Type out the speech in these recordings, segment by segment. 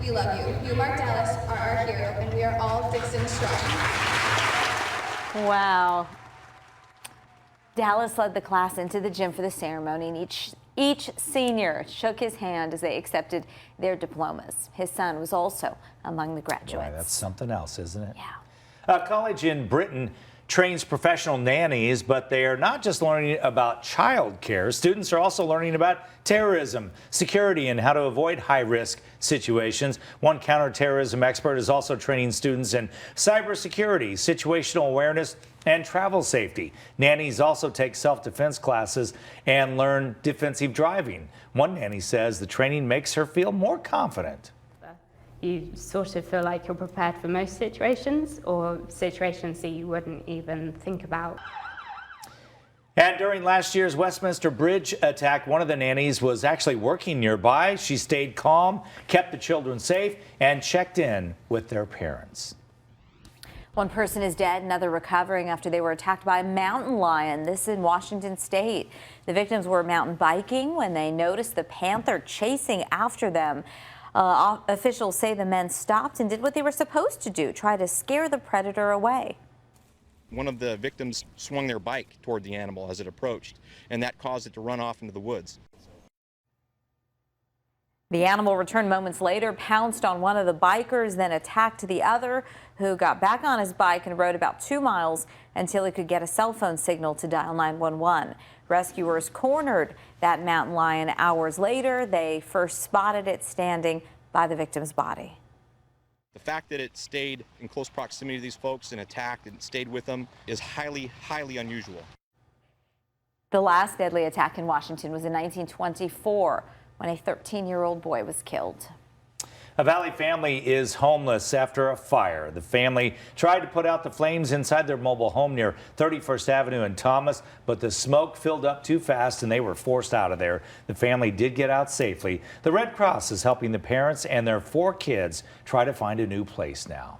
We love you. You, Mark Dallas, are our hero, and we are all Dixon strong. Wow. Dallas led the class into the gym for the ceremony, and each senior shook his hand as they accepted their diplomas. His son was also among the graduates. Boy, that's something else, isn't it? Yeah. A college in Britain trains professional nannies, but they are not just learning about child care. Students are also learning about terrorism, security, and how to avoid high-risk situations. One counterterrorism expert is also training students in cybersecurity, situational awareness, and travel safety. Nannies also take self-defense classes and learn defensive driving. One nanny says the training makes her feel more confident. You sort of feel like you're prepared for most situations, or situations that you wouldn't even think about. And during last year's Westminster Bridge attack, one of the nannies was actually working nearby. She stayed calm, kept the children safe, and checked in with their parents. One person is dead, another recovering after they were attacked by a mountain lion. This in Washington State. The victims were mountain biking when they noticed the panther chasing after them. Officials say the men stopped and did what they were supposed to do, try to scare the predator away. One of the victims swung their bike toward the animal as it approached, and that caused it to run off into the woods. The animal returned moments later, pounced on one of the bikers, then attacked the other, who got back on his bike and rode about 2 miles until he could get a cell phone signal to dial 911. Rescuers cornered that mountain lion hours later. They first spotted it standing by the victim's body. The fact that it stayed in close proximity to these folks and attacked and stayed with them is highly, highly unusual. The last deadly attack in Washington was in 1924 when a 13-year-old boy was killed. A Valley family is homeless after a fire. The family tried to put out the flames inside their mobile home near 31st Avenue in Thomas, but the smoke filled up too fast and they were forced out of there. The family did get out safely. The Red Cross is helping the parents and their 4 kids try to find a new place now.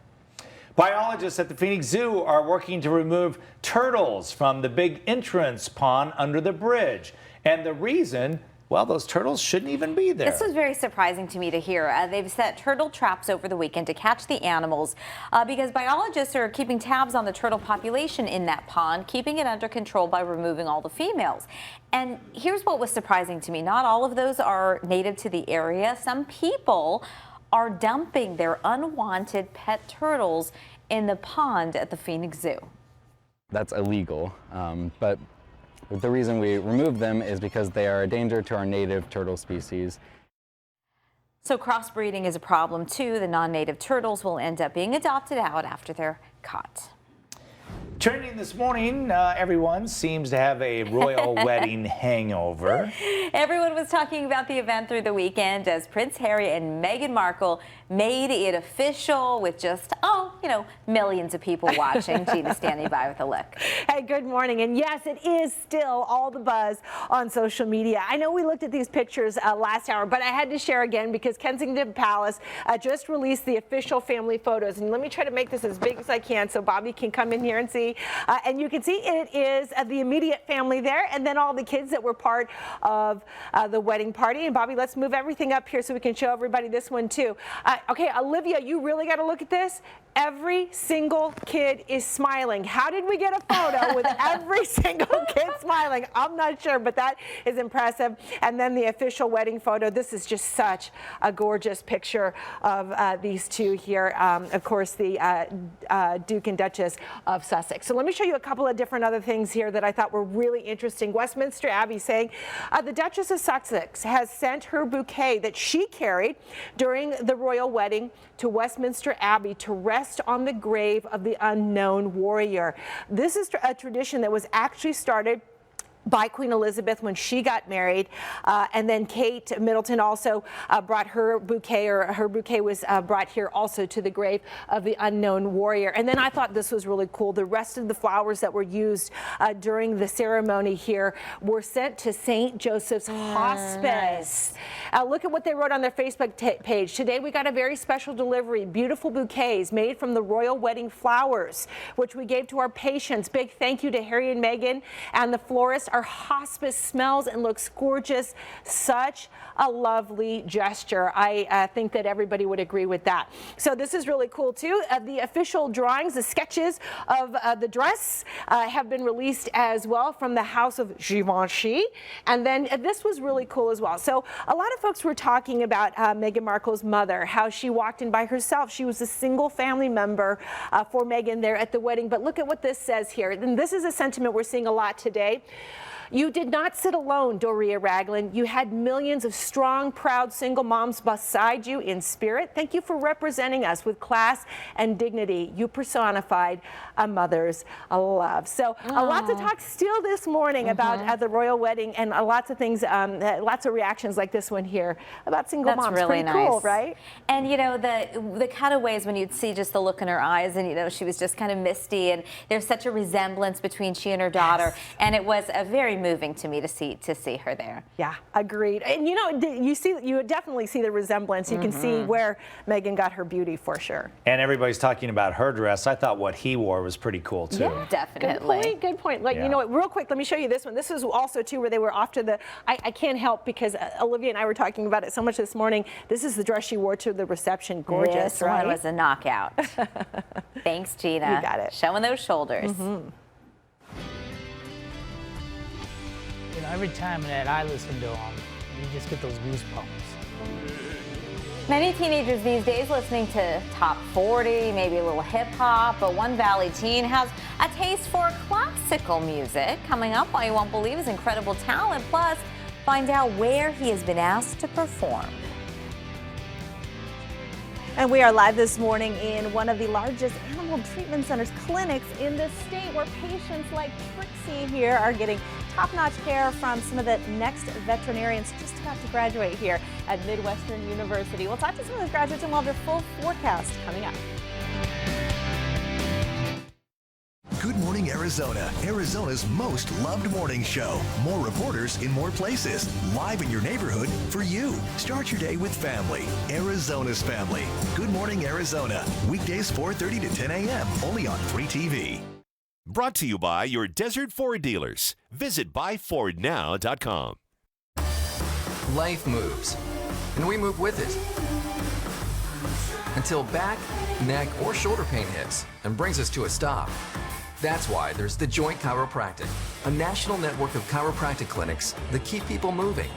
Biologists at the Phoenix Zoo are working to remove turtles from the big entrance pond under the bridge. And the reason, well, those turtles shouldn't even be there. This was very surprising to me to hear. They've set turtle traps over the weekend to catch the animals because biologists are keeping tabs on the turtle population in that pond, keeping it under control by removing all the females. And here's what was surprising to me. Not all of those are native to the area. Some people are dumping their unwanted pet turtles in the pond at the Phoenix Zoo. That's illegal, but the reason we remove them is because they are a danger to our native turtle species. So crossbreeding is a problem too. The non-native turtles will end up being adopted out after they're caught. Trending this morning, everyone seems to have a royal wedding hangover. Everyone was talking about the event through the weekend as Prince Harry and Meghan Markle made it official with just, millions of people watching. Gina standing by with a look. Hey, good morning. And yes, it is still all the buzz on social media. I know we looked at these pictures last hour, but I had to share again because Kensington Palace just released the official family photos. And let me try to make this as big as I can so Bobby can come in here and see. And you can see it is the immediate family there and then all the kids that were part of the wedding party. And Bobby, let's move everything up here so we can show everybody this one too. Okay, Olivia, you really got to look at this. Every single kid is smiling. How did we get a photo with every single kid smiling? I'm not sure, but that is impressive. And then the official wedding photo. This is just such a gorgeous picture of these two here. Of course, the Duke and Duchess of Sussex. So let me show you a couple of different other things here that I thought were really interesting. Westminster Abbey saying the Duchess of Sussex has sent her bouquet that she carried during the royal wedding to Westminster Abbey to rest on the grave of the unknown warrior. This is a tradition that was actually started by Queen Elizabeth when she got married, and then Kate Middleton also brought her bouquet, or her bouquet was brought here also to the grave of the unknown warrior. And then I thought this was really cool. The rest of the flowers that were used during the ceremony here were sent to St. Joseph's Hospice. Nice. Look at what they wrote on their Facebook page. Today we got a very special delivery, beautiful bouquets made from the royal wedding flowers, which we gave to our patients. Big thank you to Harry and Meghan and the florist. our hospice smells and looks gorgeous. Such a lovely gesture. I think that everybody would agree with that. So this is really cool too. The official drawings, the sketches of the dress have been released as well from the house of Givenchy. And then this was really cool as well. So a lot of folks were talking about Meghan Markle's mother, how she walked in by herself. She was a single family member for Meghan there at the wedding. But look at what this says here. And this is a sentiment we're seeing a lot today. You did not sit alone, Doria Ragland. You had millions of strong, proud single moms beside you in spirit. Thank you for representing us with class and dignity. You personified a mother's love. So lots of talk still this morning about the royal wedding, and lots of things, lots of reactions like this one here about single moms. That's really Pretty nice. cool, right? And you know, the cutaways when you'd see just the look in her eyes, and you know, she was just kind of misty, and there's such a resemblance between she and her daughter, and it was a very moving to me to see her there. Yeah, agreed. And you know, you definitely see the resemblance. You can see where Meghan got her beauty for sure. And everybody's talking about her dress. I thought what he wore was pretty cool too. Yeah, Definitely. Good point. Like, you know what, real quick, let me show you this one. This is also too where they were off to the, I can't help because Olivia and I were talking about it so much this morning. This is the dress she wore to the reception. Gorgeous, this right? one was a knockout. Thanks, Gina. You got it. Showing those shoulders. You know, every time that I listen to them, you just get those goosebumps. Many teenagers these days listening to top 40, maybe a little hip hop, but one Valley teen has a taste for classical music. Coming up, why you won't believe his incredible talent, plus find out where he has been asked to perform. And we are live this morning in one of the largest animal treatment centers clinics in the state, where patients like Trixie here are getting top-notch care from some of the next veterinarians just about to graduate here at Midwestern University. We'll talk to some of those graduates and we'll have their full forecast coming up. Good Morning Arizona, Arizona's most loved morning show. More reporters in more places, live in your neighborhood for you. Start your day with family. Arizona's family. Good Morning Arizona, weekdays 4:30 to 10 a.m. only on Free TV. Brought to you by your Desert Ford dealers. Visit buyfordnow.com. Life moves, and we move with it. Until back, neck, or shoulder pain hits and brings us to a stop. That's why there's The Joint Chiropractic, a national network of chiropractic clinics that keep people moving.